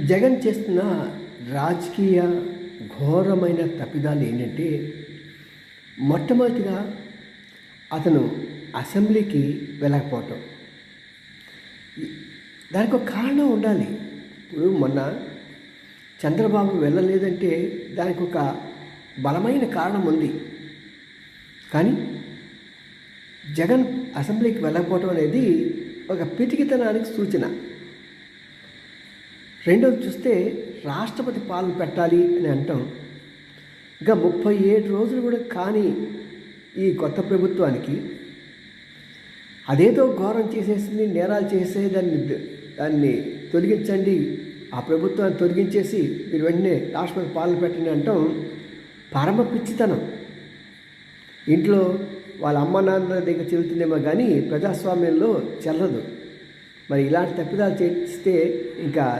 జగన్ చేస్తున్న రాజకీయ ఘోరమైన తప్పిదాలు ఏంటంటే, మొట్టమొదటిగా అతను అసెంబ్లీకి వెళ్ళకపోవటం. దానికి ఒక కారణం ఉండాలి. ఇప్పుడు మొన్న చంద్రబాబు వెళ్ళలేదంటే దానికి ఒక బలమైన కారణం ఉంది. కానీ జగన్ అసెంబ్లీకి వెళ్ళకపోవటం అనేది ఒక పితికితనానికి సూచన. రెండోది చూస్తే రాష్ట్రపతి పాలన పెట్టాలి అని అంటాం. ఇంకా 37 రోజులు కూడా కానీ ఈ కొత్త ప్రభుత్వానికి అదేదో ఘోరం చేసేసింది, నేరాలు చేసే దాన్ని తొలగించండి, ఆ ప్రభుత్వాన్ని తొలగించేసి మీరు వెంటనే రాష్ట్రపతి పాలన పెట్టండి అంటాం పరమ పిచ్చితనం. ఇంట్లో వాళ్ళ అమ్మ నాన్న దగ్గర చెబుతుందేమో కానీ ప్రజాస్వామ్యంలో చెల్లదు. మరి ఇలాంటి తప్పిదాలు చేస్తే ఇంకా